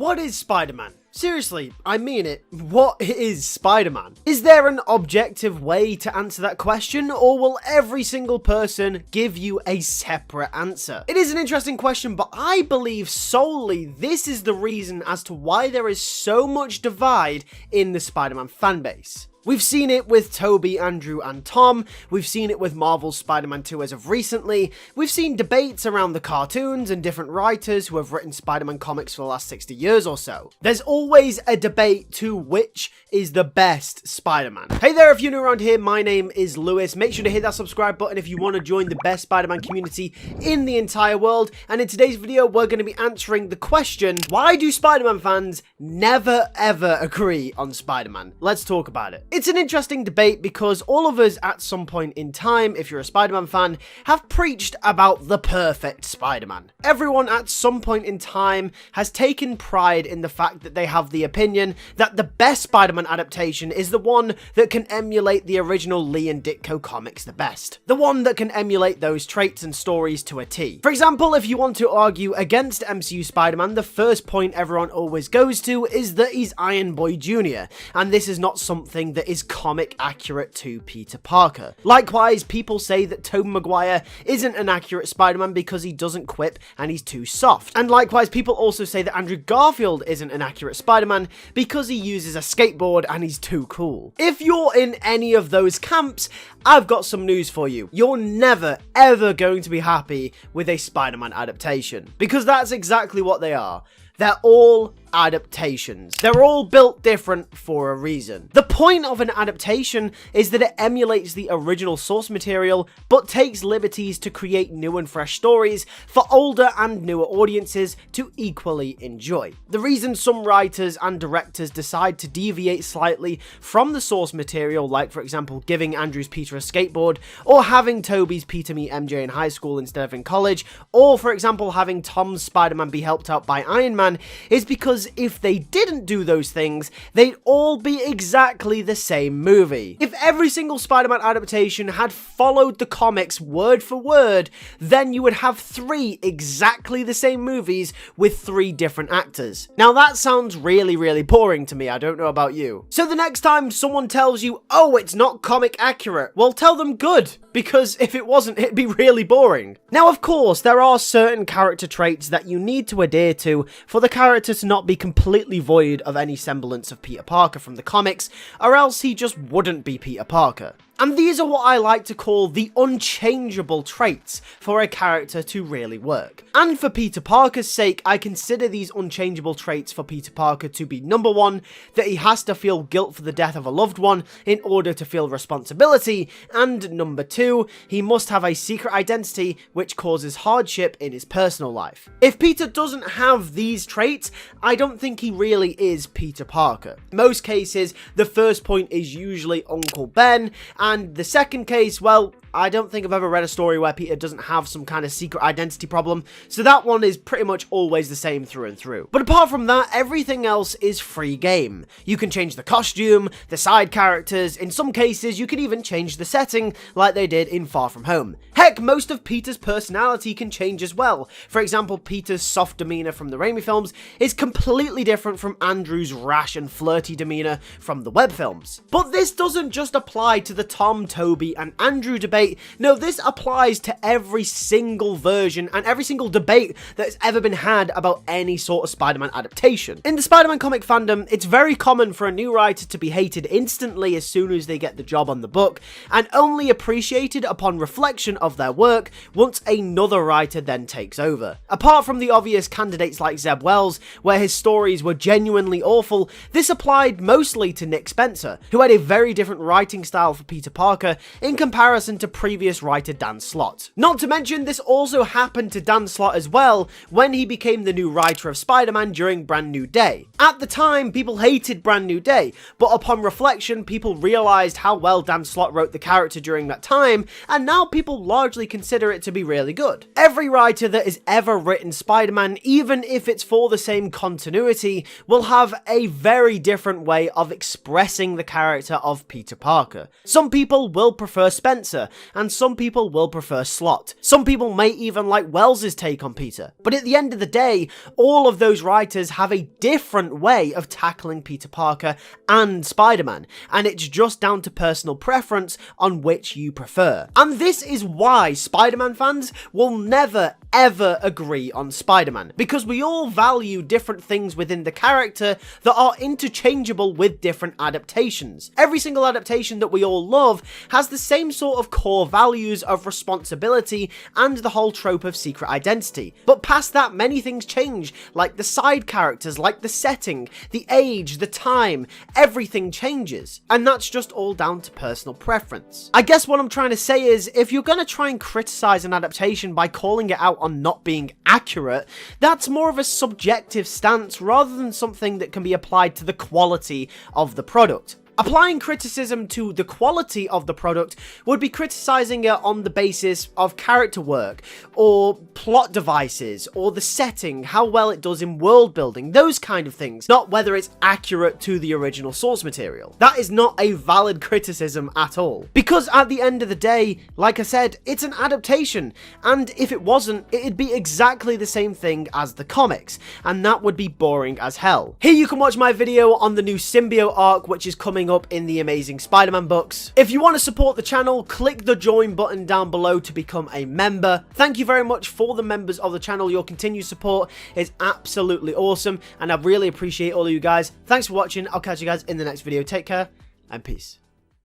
What is Spider-Man? Seriously, I mean it. What is Spider-Man? Is there an objective way to answer that question, or will every single person give you a separate answer? It is an interesting question, but I believe solely this is the reason as to why there is so much divide in the Spider-Man fanbase. We've seen it with Tobey, Andrew, and Tom. We've seen it with Marvel's Spider-Man 2 as of recently. We've seen debates around the cartoons and different writers who have written Spider-Man comics for the last 60 years or so. There's always a debate to which is the best Spider-Man. Hey there, if you're new around here, my name is Lewis. Make sure to hit that subscribe button if you want to join the best Spider-Man community in the entire world. And in today's video, we're going to be answering the question, why do Spider-Man fans never ever agree on Spider-Man? Let's talk about it. It's an interesting debate because all of us at some point in time, if you're a Spider-Man fan, have preached about the perfect Spider-Man. Everyone at some point in time has taken pride in the fact that they have the opinion that the best Spider-Man adaptation is the one that can emulate the original Lee and Ditko comics the best. The one that can emulate those traits and stories to a T. For example, if you want to argue against MCU Spider-Man, the first point everyone always goes to is that he's Iron Boy Jr., and this is not something that is comic accurate to Peter Parker. Likewise, people say that Tobey Maguire isn't an accurate Spider-Man because he doesn't quip and he's too soft. And likewise, people also say that Andrew Garfield isn't an accurate Spider-Man because he uses a skateboard and he's too cool. If you're in any of those camps, I've got some news for you. You're never ever going to be happy with a Spider-Man adaptation, because that's exactly what they are. They're all adaptations. They're all built different for a reason. The point of an adaptation is that it emulates the original source material, but takes liberties to create new and fresh stories for older and newer audiences to equally enjoy. The reason some writers and directors decide to deviate slightly from the source material, like for example giving Andrew's Peter a skateboard, or having Tobey's Peter meet MJ in high school instead of in college, or for example having Tom's Spider-Man be helped out by Iron Man, is because if they didn't do those things, they'd all be exactly the same movie. If every single Spider-Man adaptation had followed the comics word for word, then you would have 3 exactly the same movies with 3 different actors. Now that sounds really boring to me, I don't know about you. So the next time someone tells you, oh, it's not comic accurate, well tell them good, because if it wasn't, it'd be really boring. Now of course, there are certain character traits that you need to adhere to for the character to not be completely void of any semblance of Peter Parker from the comics, or else he just wouldn't be Peter Parker. And these are what I like to call the unchangeable traits for a character to really work. And for Peter Parker's sake, I consider these unchangeable traits for Peter Parker to be number 1, that he has to feel guilt for the death of a loved one in order to feel responsibility, and number 2, he must have a secret identity which causes hardship in his personal life. If Peter doesn't have these traits, I don't think he really is Peter Parker. In most cases, the first point is usually Uncle Ben, and the second case, well, I don't think I've ever read a story where Peter doesn't have some kind of secret identity problem, so that one is pretty much always the same through and through. But apart from that, everything else is free game. You can change the costume, the side characters, in some cases you can even change the setting like they did in Far From Home. Heck, most of Peter's personality can change as well. For example, Peter's soft demeanor from the Raimi films is completely different from Andrew's rash and flirty demeanor from the Webb films. But this doesn't just apply to the Tom, Tobey, and Andrew debate. No, this applies to every single version and every single debate that's ever been had about any sort of Spider-Man adaptation. In the Spider-Man comic fandom, it's very common for a new writer to be hated instantly as soon as they get the job on the book, and only appreciated upon reflection of their work once another writer then takes over. Apart from the obvious candidates like Zeb Wells, where his stories were genuinely awful, this applied mostly to Nick Spencer, who had a very different writing style for Peter Parker in comparison to previous writer Dan Slott. Not to mention, this also happened to Dan Slott as well when he became the new writer of Spider-Man during Brand New Day. At the time, people hated Brand New Day, but upon reflection, people realized how well Dan Slott wrote the character during that time, and now people largely consider it to be really good. Every writer that has ever written Spider-Man, even if it's for the same continuity, will have a very different way of expressing the character of Peter Parker. Some people will prefer Spencer, and some people will prefer Slott. Some people may even like Wells's take on Peter. But at the end of the day, all of those writers have a different way of tackling Peter Parker and Spider-Man, and it's just down to personal preference on which you prefer. And this is why Spider-Man fans will never ever agree on Spider-Man, because we all value different things within the character that are interchangeable with different adaptations. Every single adaptation that we all love has the same sort of core values of responsibility and the whole trope of secret identity. But past that, many things change, like the side characters, like the setting, the age, the time, everything changes. And that's just all down to personal preference. I guess what I'm trying to say is, if you're gonna try and criticize an adaptation by calling it out on not being accurate, that's more of a subjective stance rather than something that can be applied to the quality of the product. Applying criticism to the quality of the product would be criticizing it on the basis of character work, or plot devices, or the setting, how well it does in world building, those kind of things, not whether it's accurate to the original source material. That is not a valid criticism at all. Because at the end of the day, like I said, it's an adaptation, and if it wasn't, it'd be exactly the same thing as the comics, and that would be boring as hell. Here you can watch my video on the new Symbiote arc, which is coming up in the Amazing Spider-Man books. If you want to support the channel, click the join button down below to become a member. Thank you very much for the members of the channel. Your continued support is absolutely awesome, and I really appreciate all of you guys. Thanks for watching. I'll catch you guys in the next video. Take care, and peace.